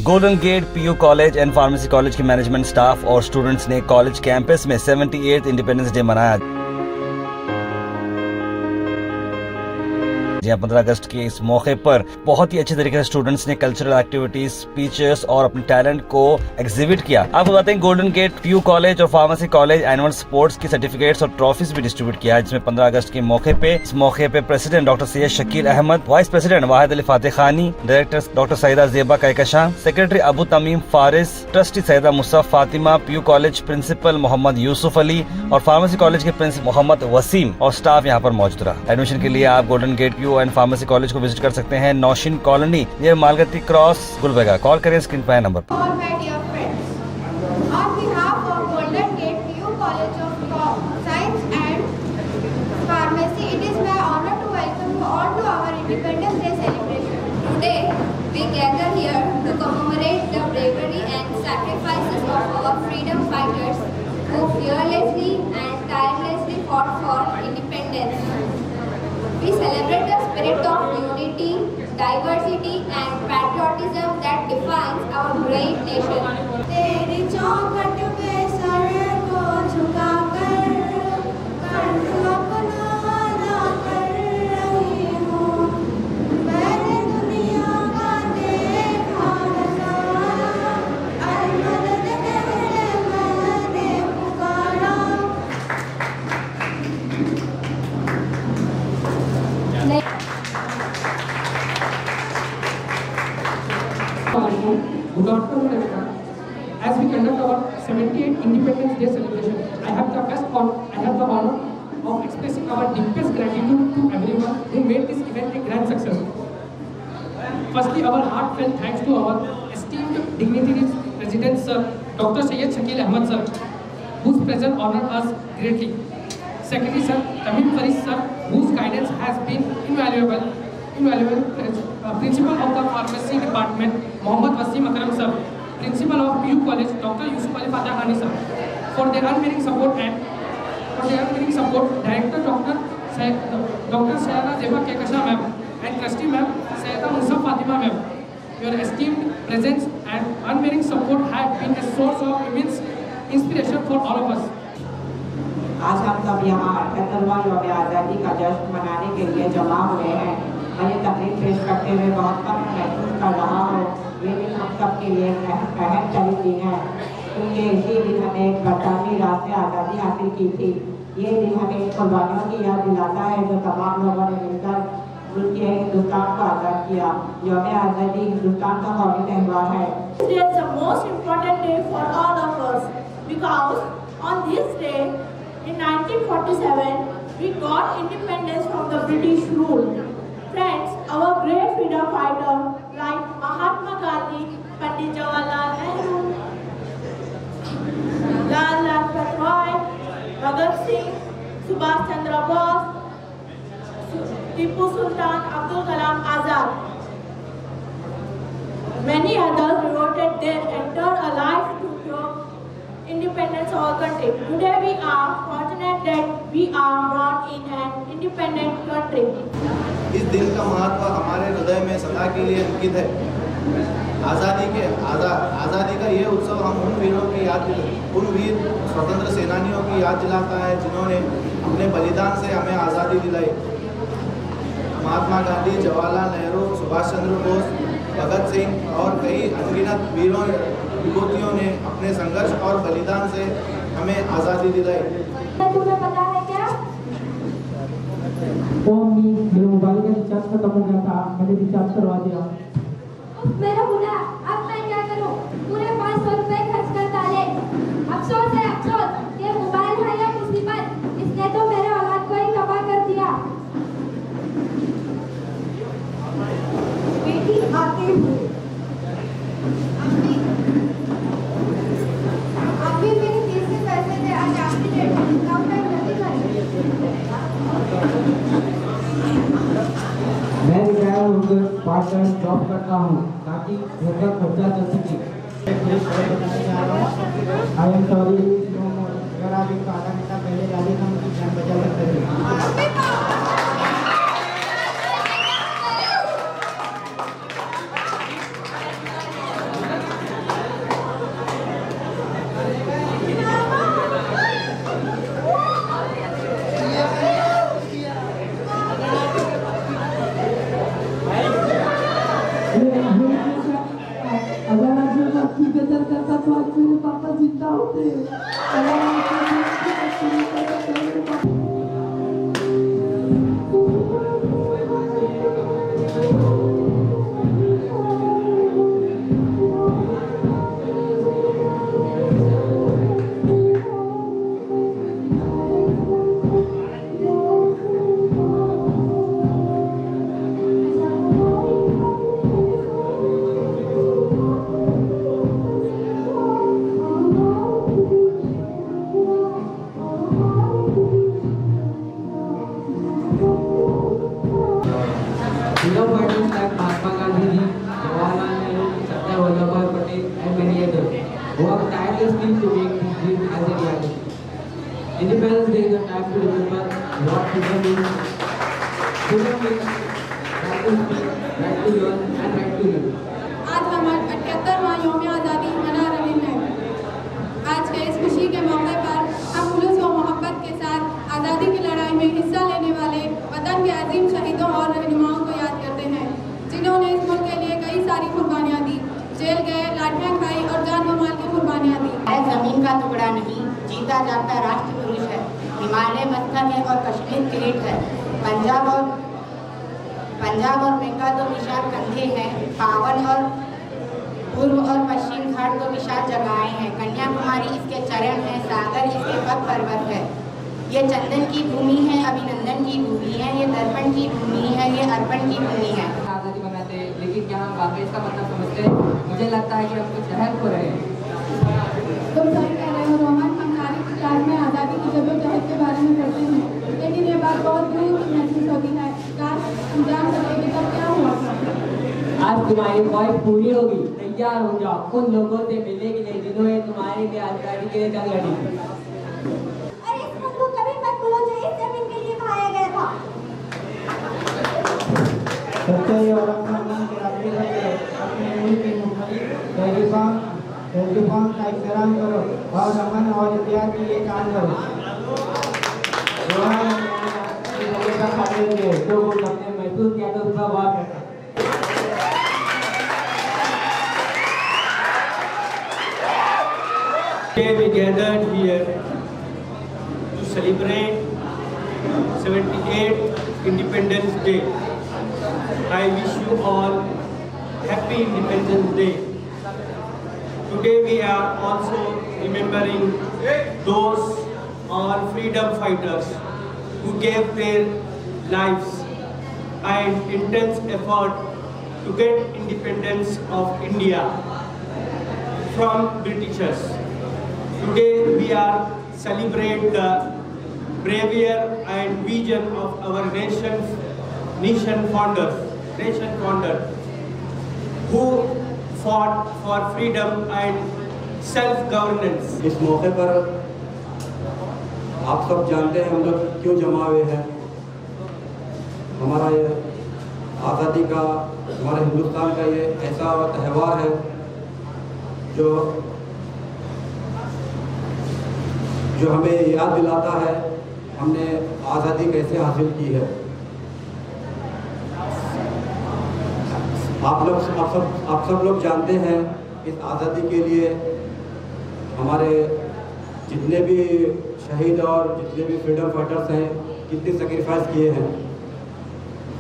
Golden gate PU college and pharmacy college के management staff और students ने college campus में 78th इंडिपेंडेंस डे मनाया। जहाँ 15 अगस्त के इस मौके पर बहुत ही अच्छे तरीके से स्टूडेंट्स ने कल्चरल एक्टिविटीज, स्पीचेस और अपने टैलेंट को एग्जिबिट किया। आपको बताते हैं गोल्डन गेट पीयू कॉलेज और फार्मेसी कॉलेज एनुअल स्पोर्ट्स की सर्टिफिकेट्स और ट्रॉफीज भी डिस्ट्रीब्यूट किया है, जिसमें 15 अगस्त के मौके पे president doctor Syed Shakeel Ahmed, vice president Wahid Ali Fateh Khani, director doctor Saeeda Zeba Kahkashan, secretary Abu Tamim Faris, trustee Saeeda Musaf Fatima, PU college principal Mohammed Yusuf Ali और फार्मेसी कॉलेज के प्रिंसिपल मोहम्मद वसीम और स्टाफ यहाँ पर मौजूद रहा। एडमिशन के लिए आप Golden gate PU and pharmacy college को विजिट कर सकते हैं। Nausheen colony near Malgati cross, Gulbarga. Call करें स्क्रीन पर number. Independence Day celebration. Today, we gather here to commemorate the bravery and sacrifices of our freedom fighters who fearlessly and tirelessly fought for independence. We celebrate the spirit of unity, diversity and patriotism that defines our great nation. तेरी चौखट पे sir को झुकाकर कर अपना अदा कर रही हूँ। मैंने दुनिया का देखा नजारा, अहमद तेरे मैंने पुकारा। Good afternoon, everyone. As we conduct our 78th Independence Day celebration, I have the honor of expressing our deepest gratitude to everyone who made this event a grand success. Firstly, our heartfelt thanks to our esteemed dignitaries, President Sir Dr. Syed Shakil Ahmad Sir, whose presence honored us greatly. Secretary Sir Tamim Faris Sir, whose guidance has been invaluable. Principal of the Pharmacy Department, Mohammad Wasim Akram Sir, Principal of PU College, Dr. Yusuf Ali Fateh Khani Sir, for their unwavering support, Director Dr. Saida Zeba Kahkashan Ma'am and Trustee Ma'am Sayyida Musaffah Fatima Ma'am. Your esteemed presence and unwavering support have been a source of immense inspiration for all of us. आज हम सब यहाँ 78वां यौम आज़ादी का जश्न मनाने के लिए जमा हुए हैं। मैं ये तकरीर पेश करते हुए बहुत कम महसूस कर रहा हूँ। ये दिन हम सब के लिए अहम तरीन दिन है, क्योंकि इसी दिन हमें एक बरतानवी राज से आज़ादी हासिल की थी। ये दिन हमें कुर्बानियों की याद दिलाता है जो तमाम लोगों ने मिलकर मुल्क हिंदुस्तान को आज़ाद किया। यौम आज़ादी हिंदुस्तान का कौमी त्यौहार है। It is the most important day for all of us because on this day in 1947 we got independence from the British rule. Friends, our great freedom fighter like Mahatma Gandhi, Pandit Jawaharlal Nehru, Lal Lajpat Rai, Bhagat Singh, Subhash Chandra Bose, Tipu Sultan, Abdul Kalam Azad, many others devoted their entire life to independence of our country. Today we are fortunate that we are born in an independent country. इस दिन का महत्व हमारे हृदय में सदा के लिए अंकित है। आज़ादी का ये उत्सव हम उन वीर स्वतंत्र सेनानियों की याद दिलाता है जिन्होंने अपने बलिदान से हमें आज़ादी दिलाई। महात्मा गांधी, जवाहरलाल नेहरू, सुभाष चंद्र बोस, भगत सिंह और कई अनगिनत विभूतियों ने अपने संघर्ष और बलिदान से हमें आज़ादी दिलाई। तुम्हें पता है क्या? मेरे मोबाइल का रिचार्ज खत्म हो गया था, मैंने रिचार्ज करवा दिया। मेरा खुदा, अब मैं क्या करूं? पूरे 500 रुपए खर्च कर डाले। अफसोस है अफसोस, ये मोबाइल है या मुसीबत, इसने तो मेरे औलाद को ही तबाह कर दिया। बेटी आती हूँ। अभी मेरी फीस के पैसे थे, आज आखिरी डेट है, कम टाइम जल्दी करें। मैं रिटायर होकर पार्ट टाइम जॉब करता हूँ ताकि घर का खर्चा चल सके। आई एम सॉरी, अगर आप एक आधा घंटा पहले आ जाए तो मुझे जान बचा सकते हैं। होते हैं। Freedom fighters like Mahatma Gandhi ji, Jawaharlal Nehru, Sardar Vallabhbhai Patel, and many others worked tirelessly to make this dream as a reality. Independence Day is a time to remember what freedom means. Freedom means right to speak, right to learn, and right to live. आज हम 78वां यौम आज़ादी मना रहे हैं। आज के इस खुशी के मौके पर हम जुलूस व मोहब्बत के साथ आज़ादी की लड़ाई में हिस्सा लेने वाले वतन के अजीम शहीदों और रहनुमाओं को याद करते हैं, जिन्होंने इस मुल्क के लिए कई सारी कुर्बानियाँ दी, जेल गए, लाठियाँ खाई और जान व माल की कुर्बानियाँ दी। जमीन का टुकड़ा नहीं, जीता जागता राष्ट्र पुरुष है। हिमालय मस्तक है और कश्मीर किरीट है। पंजाब और मेका तो विशाल कंधे हैं। पावन और पूर्व और पश्चिम घाट तो विशाल जगहें हैं। कन्याकुमारी इसके चरण है, सागर इसके पग पर्वत है। ये चंदन की भूमि है, अभिनंदन की भूमि है, ये दर्पण की भूमि है, ये अर्पण की भूमि है। आज़ादी मनाते हैं, लेकिन क्या हम वाकई इसका मतलब समझते हैं? मुझे लगता है कि हम कुछ अहम हो रहे हैं। तुम सही कह रहे हो रोहन, हम सारी क्लास में आज़ादी की जद्दोजहद के बारे में पढ़ते हैं, लेकिन ये बात बहुत दूर महसूस होती है। काश हम जान सके कि तब क्या हुआ था। आज तुम्हारी ख्वाहिश पूरी होगी। तैयार हो जाओ उन लोगों से मिलने के लिए जिन्होंने तुम्हारे लिए आज़ादी के लिए जंग लड़ी। और इस मुल्क को कभी मत भूलो जो इस जमीन के लिए खाया गया था। सच्चाई और अपनापन के रास्ते पर अपने मुल्क की मुखलिफ तहरीकों का एहतराम करो और अमन और इतिहाद के लिए काम करो। जो वो हमने महसूस किया था उसका वाक है। Today we gathered here to celebrate 78th Independence Day. I wish you all happy Independence Day. Today we are also remembering those our freedom fighters who gave their lives and intense effort to get independence of India from Britishers. Today we are celebrate the bravery and vision of our nation founder who fought for freedom and self-governance. इस मौके पर आप सब जानते हैं हम लोग क्यों जमा हुए हैं। हमारा ये आज़ादी का, हमारे हिंदुस्तान का ये ऐसा त्यौहार है जो हमें याद दिलाता है हमने आज़ादी कैसे हासिल की है। आप सब लोग जानते हैं इस आज़ादी के लिए हमारे जितने भी शहीद और जितने भी फ्रीडम फाइटर्स हैं कितनी सेक्रीफाइस किए हैं।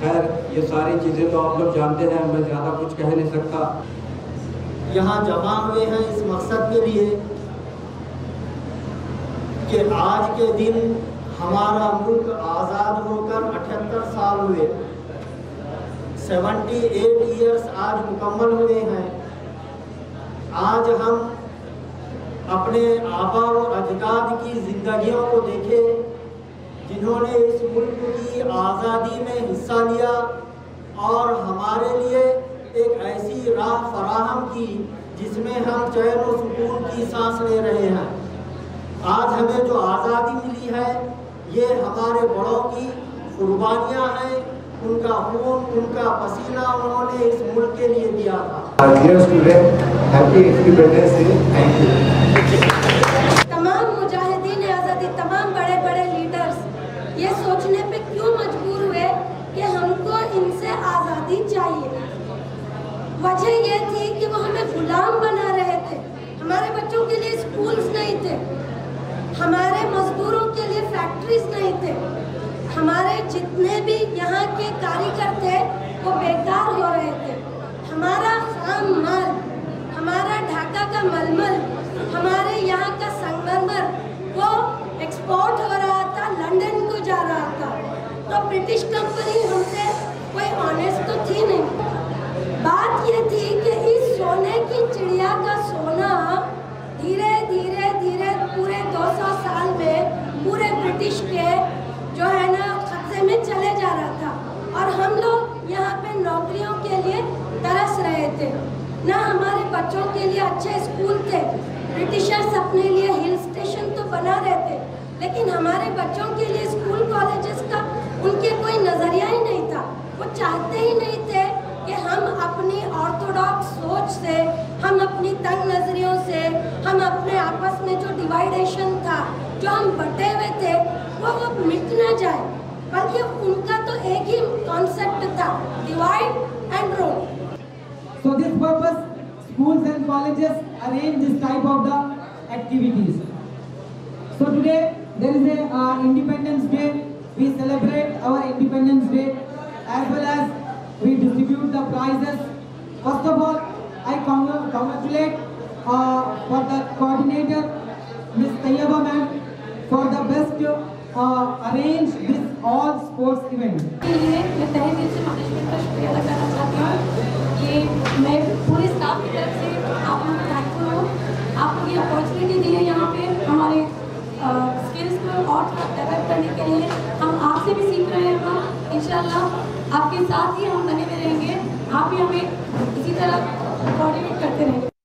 खैर ये सारी चीज़ें तो आप लोग जानते हैं, मैं ज़्यादा कुछ कह नहीं सकता। यहाँ जमा हुए हैं इस मकसद के लिए कि आज के दिन हमारा मुल्क आज़ाद होकर 78 साल हुए, 78 ईयर्स आज मुकम्मल हुए हैं। आज हम अपने आबा व अजदाद की जिंदगियों को देखें जिन्होंने इस मुल्क की आज़ादी में हिस्सा लिया और हमारे लिए एक ऐसी राह फराहम की जिसमें हम चैन और सुकून की सांस ले रहे हैं। आज हमें जो आज़ादी मिली है ये हमारे बड़ों की कुर्बानियाँ हैं, उनका खून, उनका पसीना उन्होंने इस मुल्क के लिए दिया था। Dear student, happy Independence Day. Thank you. तमाम मुजाहिदीन आज़ादी, तमाम बड़े बड़े लीडर्स ये सोचने पे क्यों मजबूर हुए कि हमको इनसे आज़ादी चाहिए। वजह ये थी कि वो हमें गुलाम बना रहे थे, हमारे बच्चों के लिए स्कूल्स नहीं थे, हमारे मजदूरों के लिए फैक्ट्रीज नहीं थे, हमारे जितने भी यहाँ के कारीगर थे वो बेकार हो रहे थे। हमारा खाम माल, हमारा ढाका का मलमल, हमारे यहाँ का संगमरमर वो एक्सपोर्ट हो रहा था, लंदन को जा रहा था। तो ब्रिटिश कंपनी हमसे कोई ऑनेस्ट तो थी नहीं। बात ये थी कि इस सोने की चिड़िया का सोना धीरे धीरे धीरे पूरे 200 साल में पूरे ब्रिटिश के जो है ना कब्जे में चले जा रहा था, और हम लोग यहाँ पे नौकरियों के लिए तरस रहे थे। ना हमारे बच्चों के लिए अच्छे स्कूल थे, ब्रिटिशर्स अपने लिए हिल स्टेशन तो बना रहे थे, लेकिन हमारे बच्चों के लिए स्कूल कॉलेजेस का उनके कोई नज़रिया ही नहीं था। वो चाहते ही नहीं थे कि हम अपनी ऑर्थोडॉक्स सोच से, हम अपनी तंग नजरियों से, हम अपने आपस में जो डिवाइडेशन था, जो हम बटे हुए थे, वो मिट ना जाए, बल्कि उनका तो एक ही कॉन्सेप्ट था, divide and rule. So this purpose, schools and colleges arrange this type of the activities. So today there is a Independence Day. We celebrate our Independence Day as well as we distribute the prizes. First of all, I congratulate for the coordinator, Ms. Tayyaba ma'am, for the best arrange this all sports event. के लिए मैं तहे दिल से management का शुक्रिया अदा करना चाहती हूँ कि मैं पूरे स्टाफ की तरफ से आप लोग थैंकफुल हूँ। आप लोग ये अपॉर्चुनिटी दी है यहाँ पे हमारे स्किल्स को और थोड़ा डेवलप करने के लिए। हम आपसे भी सीख रहे हैं, हम इंशाल्लाह आपके साथ ही हम बने हुए रहेंगे। आप भी हमें इसी तरह कोऑर्डिनेट करते रहेंगे।